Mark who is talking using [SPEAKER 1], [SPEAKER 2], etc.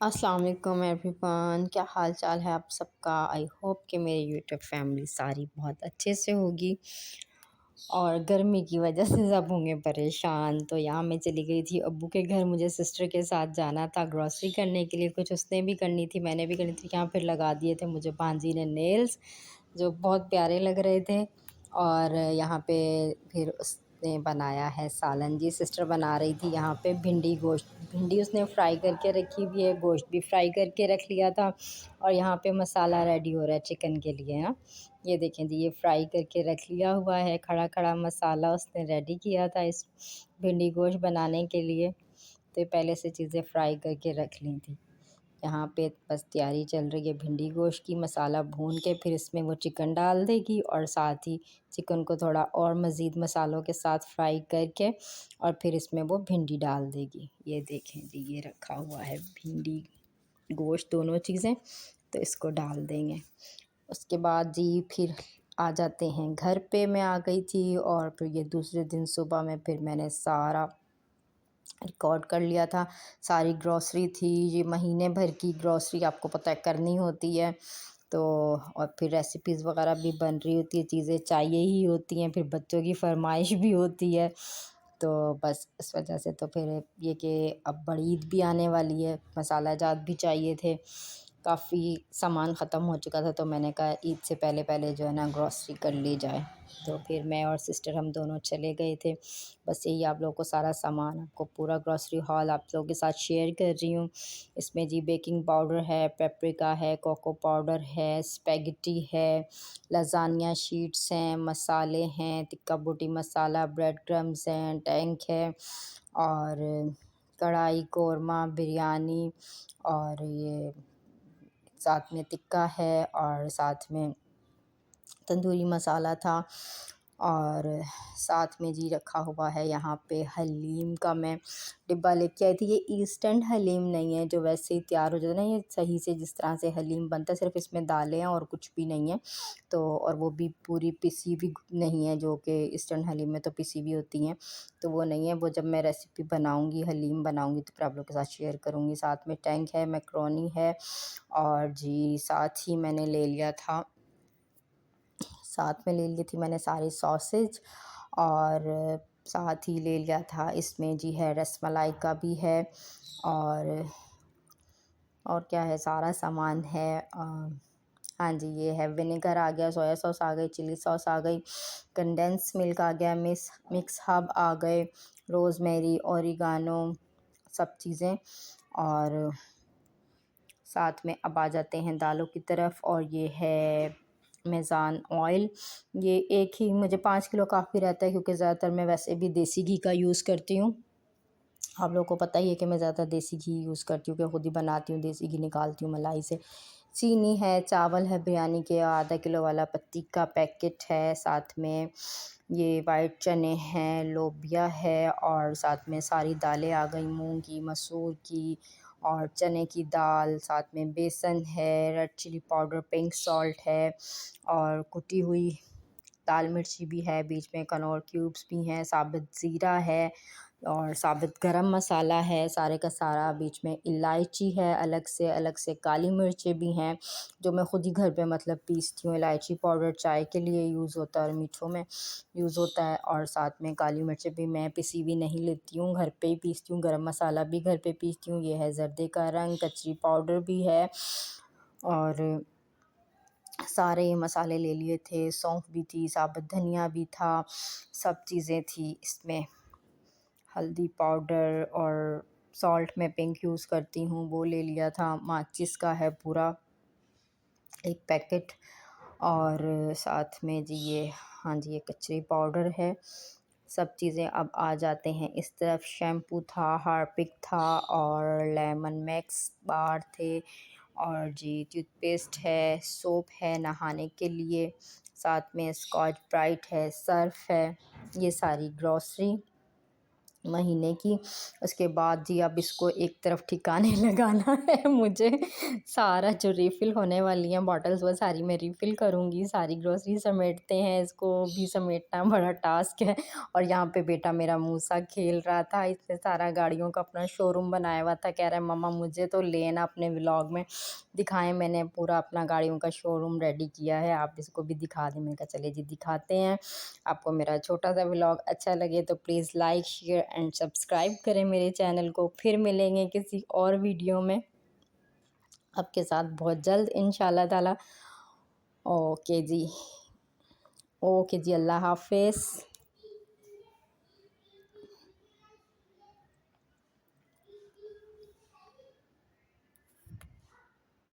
[SPEAKER 1] अस्सलाम वालेकुम एवरीवन, क्या हाल चाल है आप सबका। आई होप कि मेरी यूट्यूब फैमिली सारी बहुत अच्छे से होगी और गर्मी की वजह से सब होंगे परेशान। तो यहाँ मैं चली गई थी अब्बू के घर, मुझे सिस्टर के साथ जाना था ग्रॉसरी करने के लिए। कुछ उसने भी करनी थी, मैंने भी करनी थी। यहाँ फिर लगा दिए थे मुझे भांजी ने नेल्स, जो बहुत प्यारे लग रहे थे। और यहाँ पे फिर उसने बनाया है सालन। जी सिस्टर बना रही थी यहाँ पे भिंडी गोश्त। भिंडी उसने फ्राई करके रखी हुई है, गोश्त भी फ्राई करके रख लिया था। और यहाँ पे मसाला रेडी हो रहा है चिकन के लिए ना। ये देखें जी, ये फ्राई करके रख लिया हुआ है, खड़ा खड़ा मसाला उसने रेडी किया था इस भिंडी गोश्त बनाने के लिए। तो ये पहले से चीज़ें फ्राई करके रख ली थी। यहाँ पे बस तैयारी चल रही है भिंडी गोश्त की। मसाला भून के फिर इसमें वो चिकन डाल देगी और साथ ही चिकन को थोड़ा और मज़ीद मसालों के साथ फ्राई करके और फिर इसमें वो भिंडी डाल देगी। ये देखें जी, ये रखा हुआ है भिंडी गोश्त, दोनों चीज़ें। तो इसको डाल देंगे। उसके बाद जी फिर आ जाते हैं घर पे। मैं आ गई थी और फिर ये दूसरे दिन सुबह में फिर मैंने सारा रिकॉर्ड कर लिया था। सारी ग्रॉसरी थी, ये महीने भर की ग्रॉसरी आपको पता है करनी होती है। तो और फिर रेसिपीज़ वगैरह भी बन रही होती है, चीज़ें चाहिए ही होती हैं, फिर बच्चों की फरमाइश भी होती है। तो बस इस वजह से तो फिर ये कि अब बड़ी ईद भी आने वाली है, मसाला जात भी चाहिए थे। काफ़ी सामान ख़त्म हो चुका था, तो मैंने कहा ईद से पहले पहले जो है ना ग्रॉसरी कर ली जाए। तो फिर मैं और सिस्टर हम दोनों चले गए थे। बस यही आप लोगों को सारा सामान, आपको पूरा ग्रॉसरी हॉल आप लोगों के साथ शेयर कर रही हूँ। इसमें जी बेकिंग पाउडर है, पेपरिका है, कोको पाउडर है, स्पेगेटी है, लज़ानिया शीट्स हैं, मसाले हैं, टिक्का बूटी मसाला, ब्रेड क्रम्स हैं, टैंक है और कढ़ाई कोरमा बिरयानी, और ये साथ में टिक्का है और साथ में तंदूरी मसाला था। और साथ में जी रखा हुआ है यहाँ पे हलीम का मैं डिब्बा लेके आई थी। ये इंस्टेंट हलीम नहीं है जो वैसे ही तैयार हो जाता है ना, ये सही से जिस तरह से हलीम बनता है, सिर्फ इसमें दालें हैं और कुछ भी नहीं है। तो और वो भी पूरी पिसी भी नहीं है, जो कि इंस्टेंट हलीम में तो पिसी भी होती हैं, तो वो नहीं है। वो जब मैं रेसिपी बनाऊँगी, हलीम बनाऊँगी, तो फिर आप लोग के साथ शेयर करूँगी। साथ में टैंक है, मैक्रोनी है और जी साथ ही मैंने ले लिया था, साथ में ले ली थी मैंने सारी सॉसेज। और साथ ही ले लिया था इसमें जी है रसमलाई का भी है। और क्या है, सारा सामान है। हाँ जी, ये है विनेगर आ गया, सोया सॉस आ गई, चिली सॉस आ गई, कंडेंस मिल्क आ गया, मिक्स हब आ गए, रोज़मेरी, ओरिगानो, सब चीज़ें। और साथ में अब आ जाते हैं दालों की तरफ। और ये है मेज़ान ऑयल। ये एक ही मुझे 5 किलो काफ़ी रहता है, क्योंकि ज़्यादातर मैं वैसे भी देसी घी का यूज़ करती हूँ। आप लोगों को पता ही है कि मैं ज़्यादा देसी घी यूज़ करती हूँ, कि खुद ही बनाती हूँ, देसी घी निकालती हूँ मलाई से। चीनी है, चावल है बिरयानी के, आधा किलो वाला पत्ती का पैकेट है, साथ में ये वाइट चने हैं, लोबिया है और साथ में सारी दालें आ गई, मूंग की, मसूर की और चने की दाल, साथ में बेसन है, red chili powder, pink salt है और कुटी हुई लाल मिर्ची भी है, बीच में कनौर क्यूब्स भी हैं, साबुत ज़ीरा है और साबुत गरम मसाला है, सारे का सारा। बीच में इलायची है, अलग से काली मिर्चें भी हैं, जो मैं ख़ुद ही घर पे मतलब पीसती हूँ। इलायची पाउडर चाय के लिए यूज़ होता है और मीठों में यूज़ होता है। और साथ में काली मिर्चें भी मैं पिसी हुई नहीं लेती हूँ, घर पे ही पीसती हूँ। गरम मसाला भी घर पे पीसती हूँ। ये है ज़र्दे का रंग, कचरी पाउडर भी है और सारे मसाले ले लिए थे, सौंफ भी थी, साबुत धनिया भी था, सब चीज़ें थी इसमें। हल्दी पाउडर और सॉल्ट मैं पिंक यूज़ करती हूँ, वो ले लिया था। माचिस का है पूरा एक पैकेट। और साथ में जी ये, हाँ जी, ये कचरी पाउडर है। सब चीज़ें अब आ जाते हैं इस तरफ। शैम्पू था, हार्पिक था और लेमन मैक्स बार थे और जी टूथपेस्ट है, सोप है नहाने के लिए, साथ में स्कॉच ब्राइट है, सर्फ़ है। ये सारी ग्रॉसरी महीने की। उसके बाद जी अब इसको एक तरफ ठिकाने लगाना है मुझे। सारा जो रिफ़िल होने वाली हैं बॉटल्स वो सारी मैं रिफ़िल करूँगी। सारी ग्रोसरी समेटते हैं, इसको भी समेटना बड़ा टास्क है। और यहाँ पे बेटा मेरा मूसा खेल रहा था, इसने सारा गाड़ियों का अपना शोरूम बनाया हुआ था। कह रहा है मम्मा मुझे तो लेना, अपने व्लॉग में दिखाएं। मैंने पूरा अपना गाड़ियों का शोरूम रेडी किया है, आप इसको भी दिखा दें। मैंने कहा चलिए जी दिखाते हैं। आपको मेरा छोटा सा व्लॉग अच्छा लगे तो please like share and subscribe करें मेरे चैनल को। फिर मिलेंगे किसी और वीडियो में आपके साथ बहुत जल्द इंशाल्लाह ताला। ओके जी, ओके जी, अल्लाह हाफिज़।